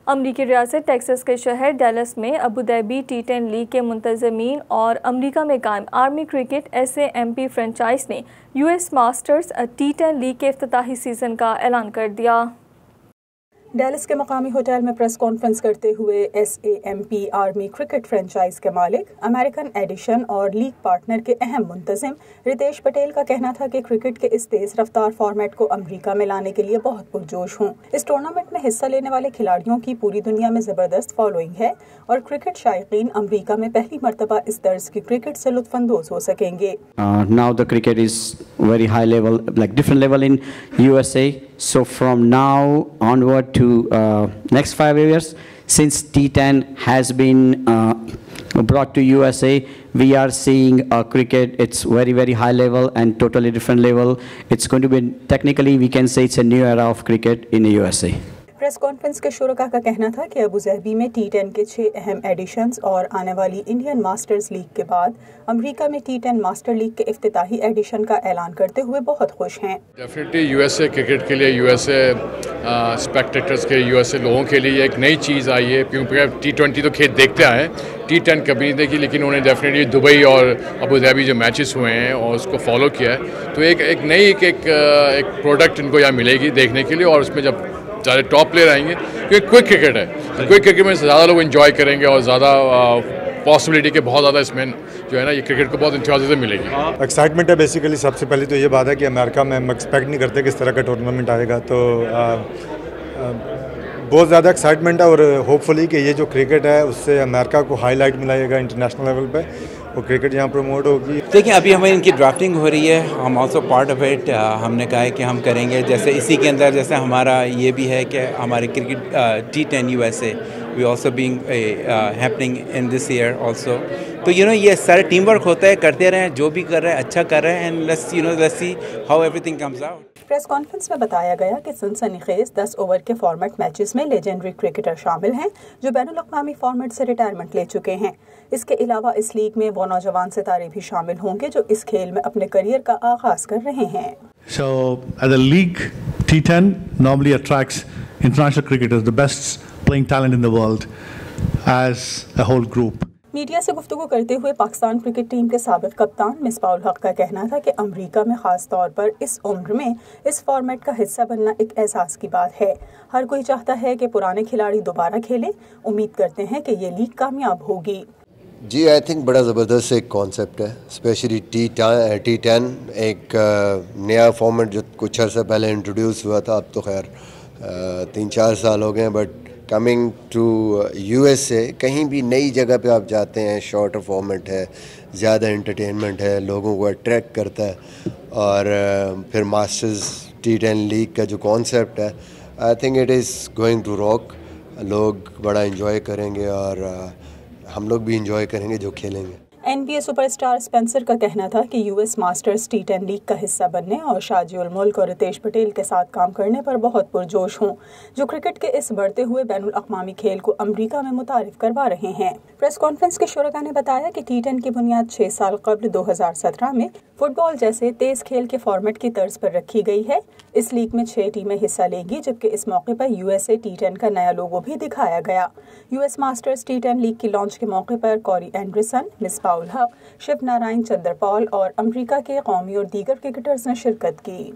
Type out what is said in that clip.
امریکی ریاست ٹیکساس کے شہر ڈیلس میں ابوظہبی T10 لیگ کے منتظمین اور امریکہ میں قائم آرمی کرکٹ SAMP فرنچائز نے US ماسٹرز T10 لیگ کے افتتاحی سیزن کا اعلان کر دیا۔ ڈیلس کے مقامی ہوٹل میں پریس کانفرنس کرتے ہوئے SAMP آرمی کرکٹ فرنچائز کے مالک، امریکن ایڈیشن اور لیگ پارٹنر کے اہم منتظم رتیش پٹیل کا کہنا تھا کہ کرکٹ کے اس تیز رفتار فارمیٹ کو امریکہ میں لانے کے لیے بہت پرجوش ہوں۔ اس ٹورنامنٹ میں حصہ لینے والے کھلاڑیوں کی پوری دنیا میں زبردست فالوئنگ ہے اور کرکٹ شائقین امریکہ میں پہلی مرتبہ اس طرز کی کرکٹ سے لطف اندوز ہو سکیں گے۔ Now the cricket is very high level, like different level in USA. So from now onward to next 5 years, since T10 has been brought to USA, we are seeing cricket. It's very, very high level and totally different level. It's going to be, technically we can say it's a new era of cricket in the USA. Press conference کے شرکاء کا کہنا تھا کہ Abu Dhabi میں T10 کے 6 اہم additions اور آنے والی انڈین ماسٹرز لیگ کے بعد امریکہ میں T10 ماسٹر لیگ کے افتتاحی ایڈیشن کا اعلان کرتے ہوئے بہت خوش ہیں۔ ڈیفینیٹلی USA کرکٹ کے لیے USA اسپیکٹیٹرز کے USA لوگوں کے لیے ایک نئی چیز آئی ہے، کیونکہ T20 تو کھیل دیکھتے آئے ہیں، T10 کبھی نہیں دیکھی، لیکن انہوں نے ڈیفینیٹلی دبئی اور ابوظہبی جو میچز ہوئے ہیں اور اس کو فالو کیا ہے، تو ایک نئی ایک پروڈکٹ ان کو یہاں ملے گی دیکھنے کے لیے، اور اس میں جب سارے ٹاپ پلیئر آئیں گے، کیونکہ کوئک کرکٹ ہے، کوئک کرکٹ میں زیادہ لوگ انجوائے کریں گے اور زیادہ پاسبلٹی کے بہت زیادہ اس میں جو ہے نا یہ کرکٹ کو بہت انتظار سے ملے گی۔ ایکسائٹمنٹ ہے بیسیکلی، سب سے پہلے تو یہ بات ہے کہ امریکہ میں ہم ایکسپیکٹ نہیں کرتے کہ اس طرح کا ٹورنامنٹ آئے گا، تو بہت زیادہ ایکسائٹمنٹ ہے، اور ہوپ فلی کہ یہ جو کرکٹ ہے اس سے امریکہ کو ہائی لائٹ ملائے گا انٹرنیشنل لیول پہ، اور کرکٹ یہاں پروموٹ ہوگی۔ دیکھیں ابھی ہمیں ان کی ڈرافٹنگ ہو رہی ہے، ہم آلسو پارٹ آف اٹ، ہم نے کہا ہے کہ ہم کریں گے، جیسے اسی کے اندر جیسے ہمارا یہ بھی ہے کہ ہمارے cricket T10 USA we also being happening in this year also, تو یہ سارے ٹیم ورک ہوتا ہے، کرتے رہیں، جو بھی کر رہے ہیں اچھا کر رہے ہیں، and let's see how every thing comes out. Press conference میں بتایا گیا کہ سنسنی خیز 10 اوور کے فارمیٹ میچز میں لیجنڈری کرکٹر شامل ہیں جو بین الاقوامی فارمیٹ سے ریٹائرمنٹ لے چکے ہیں۔ اس کے علاوہ اس لیگ میں وہ نوجوان ستارے بھی شامل ہوں گے جو اس کھیل میں اپنے کریئر کا آغاز کر رہے ہیں۔ So as a league, T10 normally attracts international cricketers, the best playing talent in the world as a whole group. Media سے گفتگو کرتے ہوئے پاکستان کرکٹ ٹیم کے سابق کپتان مصباح الحق کا کہنا تھا کہ امریکہ میں خاص طور پر اس عمر میں اس فارمیٹ کا حصہ بننا ایک اعزاز کی بات ہے۔ ہر کوئی چاہتا ہے کہ پرانے کھلاڑی دوبارہ کھیلیں، امید کرتے ہیں کہ یہ لیگ کامیاب ہوگی۔ جی آئی تھنک بڑا زبردست ایک کانسیپٹ ہے، اسپیشلی T10 ایک نیا فارمیٹ جو کچھ عرصہ پہلے انٹروڈیوس ہوا تھا، اب تو خیر 3-4 سال ہو گئے، بٹ کمنگ ٹو USA کہیں بھی نئی جگہ پہ آپ جاتے ہیں، شارٹر فارمیٹ ہے، زیادہ انٹرٹینمنٹ ہے، لوگوں کو اٹریکٹ کرتا ہے، اور پھر ماسٹرز T10 لیگ کا جو کانسیپٹ ہے، I think it is going to rock, لوگ بڑا انجوائے کریں گے اور ہم لوگ بھی انجوائے کریں گے جو کھیلیں گے۔ NBA سپر اسٹار اسپینسر کا کہنا تھا کہ US ماسٹرز T10 لیگ کا حصہ بننے اور شاجی الملک اور رتیش پٹیل کے ساتھ کام کرنے پر بہت پرجوش ہوں، جو کرکٹ کے اس بڑھتے ہوئے بین الاقوامی کھیل کو امریکہ میں متعارف کروا رہے ہیں۔ پریس کانفرنس کے شرکاء نے بتایا کہ T10 کی بنیاد 6 سال قبل 2017 میں فٹ بال جیسے تیز کھیل کے فارمیٹ کی طرز پر رکھی گئی ہے۔ اس لیگ میں 6 ٹیمیں حصہ لیں گی، جبکہ اس موقع پر USA T10 کا نیا لوگو بھی دکھایا گیا۔ US ماسٹرز T10 لیگ کی لانچ کے موقع پر کوری اینڈرسن، مصباح الحق، شیو نارائن چندر پال اور امریکہ کے قومی اور دیگر کرکٹرز نے شرکت کی۔